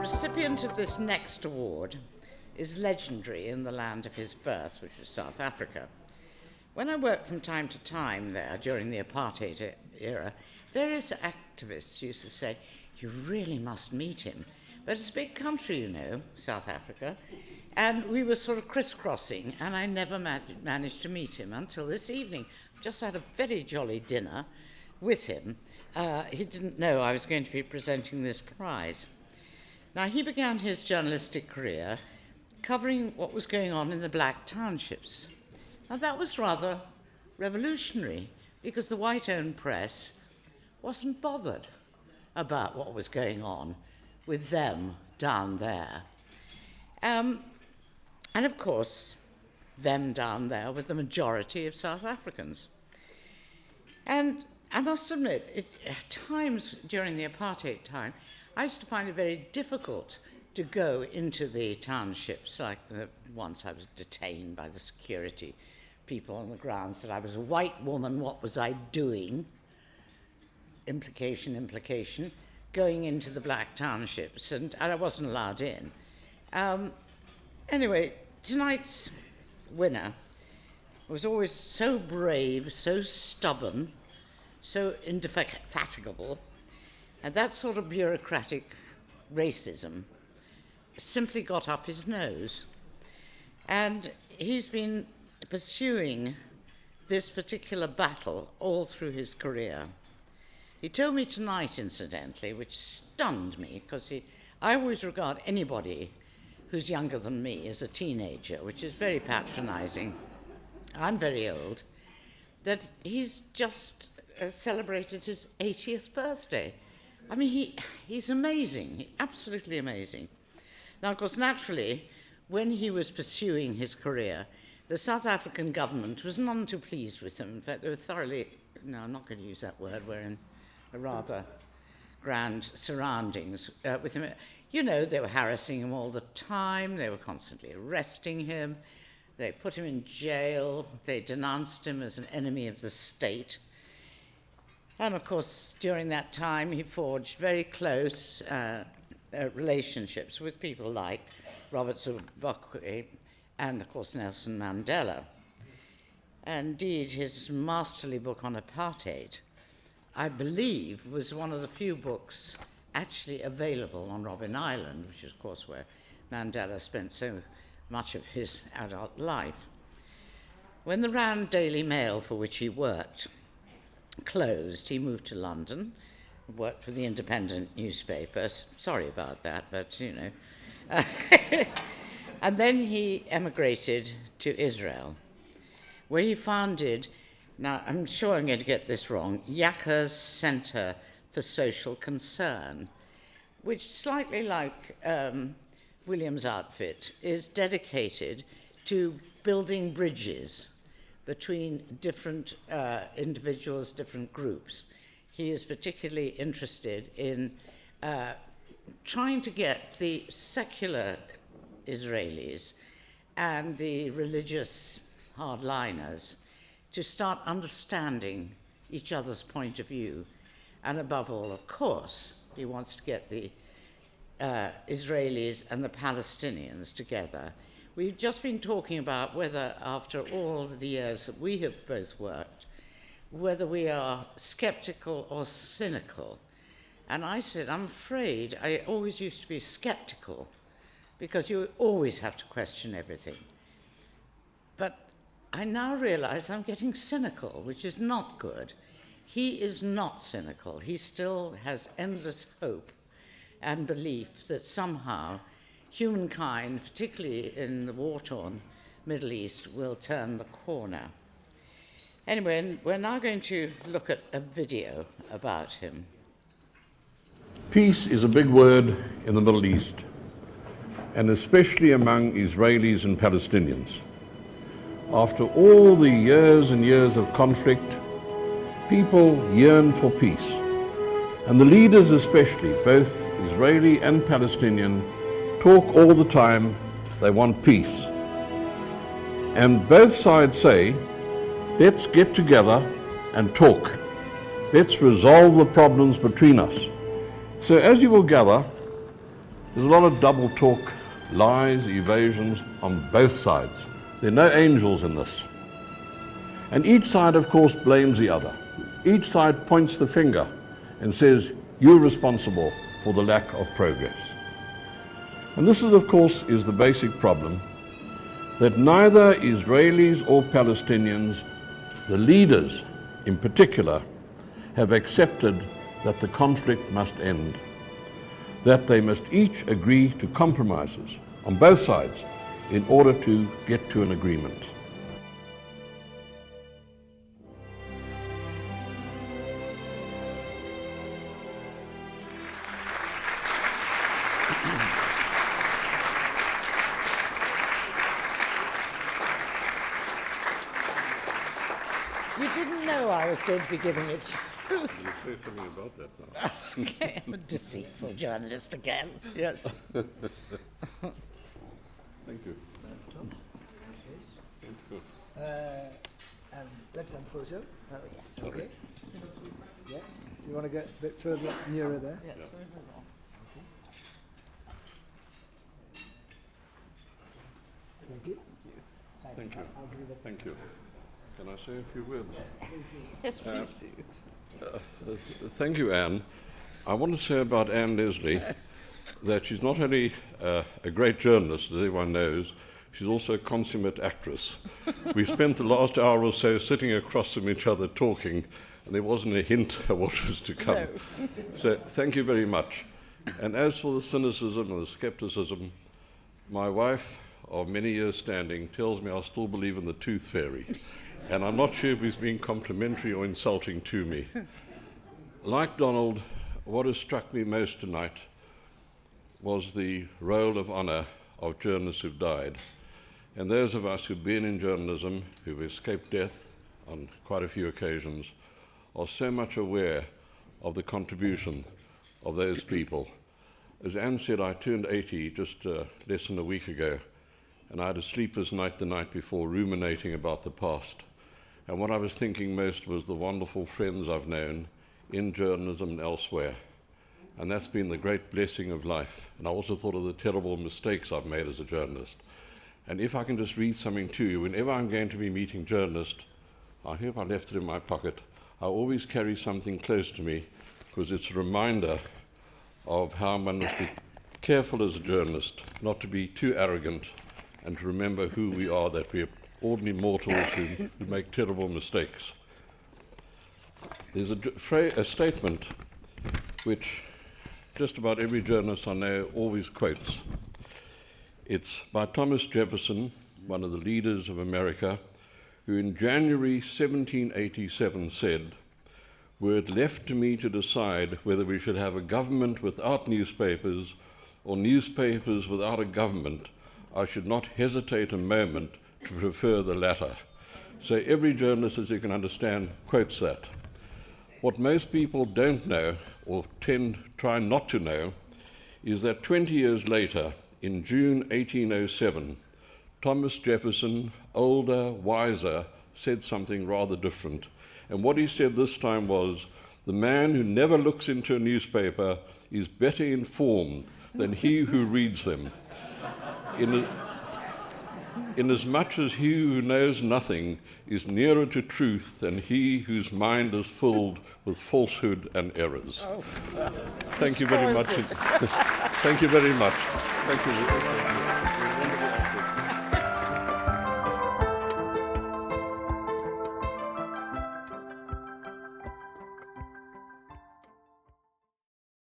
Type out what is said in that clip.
recipient of this next award is legendary in the land of his birth, which was South Africa. When I worked from time to time there during the apartheid era, various activists used to say, "You really must meet him." But it's a big country, you know, South Africa, and we were sort of crisscrossing, and I never managed to meet him until this evening. Just had a very jolly dinner with him. He didn't know I was going to be presenting this prize. Now, he began his journalistic career covering what was going on in the black townships. Now, that was rather revolutionary because the white-owned press wasn't bothered about what was going on with them down there. And of course, them down there were the majority of South Africans. And I must admit, at times during the apartheid time, I used to find it very difficult to go into the townships. Like once I was detained by the security people on the grounds that I was a white woman, what was I doing? Implication, going into the black townships, and I wasn't allowed in. Anyway, tonight's winner was always so brave, so stubborn, so indefatigable, and that sort of bureaucratic racism simply got up his nose. And he's been pursuing this particular battle all through his career. He told me tonight, incidentally, which stunned me, because I always regard anybody who's younger than me as a teenager, which is very patronizing. I'm very old. That he's just celebrated his 80th birthday. I mean, he's amazing, absolutely amazing. Now, of course, naturally, when he was pursuing his career, the South African government was none too pleased with him. In fact, they were thoroughly, no, I'm not going to use that word, we're in a rather grand surroundings with him. You know, they were harassing him all the time, they were constantly arresting him, they put him in jail, they denounced him as an enemy of the state. And of course, during that time, he forged very close relationships with people like Robert Sobukwe and, of course, Nelson Mandela. Indeed, his masterly book on apartheid, I believe, was one of the few books actually available on Robben Island, which is, of course, where Mandela spent so much of his adult life. When the Rand Daily Mail, for which he worked, closed, he moved to London, worked for the independent newspapers. Sorry about that, but, you know. And then he emigrated to Israel, where he founded, now I'm sure I'm going to get this wrong, Yakka's Center for Social Concern, which, slightly like William's outfit, is dedicated to building bridges between different individuals, different groups. He is particularly interested in trying to get the secular Israelis and the religious hardliners to start understanding each other's point of view. And above all, of course, he wants to get the Israelis and the Palestinians together. We've just been talking about whether, after all the years that we have both worked, whether we are skeptical or cynical. And I said, I'm afraid I always used to be skeptical, because you always have to question everything. But I now realize I'm getting cynical, which is not good. He is not cynical. He still has endless hope and belief that somehow humankind, particularly in the war-torn Middle East, will turn the corner. Anyway, we're now going to look at a video about him. Peace is a big word in the Middle East, and especially among Israelis and Palestinians. After all the years and years of conflict, people yearn for peace, and the leaders especially, both Israeli and Palestinian, talk all the time they want peace. And both sides say, let's get together and talk. Let's resolve the problems between us. So as you will gather, There's a lot of double talk, lies, evasions on both sides. There are no angels in this. And each side, of course, blames the other. Each side points the finger and says, you're responsible for the lack of progress. And this is, of course, is the basic problem, that neither Israelis or Palestinians, the leaders in particular, have accepted that the conflict must end, that they must each agree to compromises on both sides in order to get to an agreement. You didn't know I was going to be giving it. Can you say something about that now? Okay, I'm a deceitful journalist again. Yes. Thank you. Thank you. And let's unphoto. Oh, yes. Okay. Yeah. You want to get a bit further nearer there? Yeah. Thank you. Thank you. I'll give you the Thank you. Can I say a few words? Yes, please do. Thank you, Anne. I want to say about Anne Leslie that she's not only a great journalist, as everyone knows, she's also a consummate actress. We spent the last hour or so sitting across from each other talking, and there wasn't a hint of what was to come. No. So thank you very much. And as for the cynicism and the skepticism, my wife, of many years standing, tells me I still believe in the tooth fairy. And I'm not sure if he's being complimentary or insulting to me. Like Donald, what has struck me most tonight was the roll of honour of journalists who've died. And those of us who've been in journalism, who've escaped death on quite a few occasions, are so much aware of the contribution of those people. As Anne said, I turned 80 just less than a week ago, and I had a sleepless night the night before, ruminating about the past. And what I was thinking most was the wonderful friends I've known in journalism and elsewhere. And that's been the great blessing of life. And I also thought of the terrible mistakes I've made as a journalist. And if I can just read something to you, whenever I'm going to be meeting journalists, I hope I left it in my pocket, I always carry something close to me, because it's a reminder of how one must be careful as a journalist, not to be too arrogant, and to remember who we are, that we're ordinary mortals who make terrible mistakes. There's a statement which just about every journalist I know always quotes. It's by Thomas Jefferson, one of the leaders of America, who in January 1787 said, "Were it left to me to decide whether we should have a government without newspapers or newspapers without a government, I should not hesitate a moment to prefer the latter." So every journalist, as you can understand, quotes that. What most people don't know, or try not to know, is that 20 years later, in June 1807, Thomas Jefferson, older, wiser, said something rather different. And what he said this time was, "The man who never looks into a newspaper is better informed than he who reads them. Inasmuch as he who knows nothing is nearer to truth than he whose mind is filled with falsehood and errors." Oh. Thank you very much. Thank you very much. Thank you.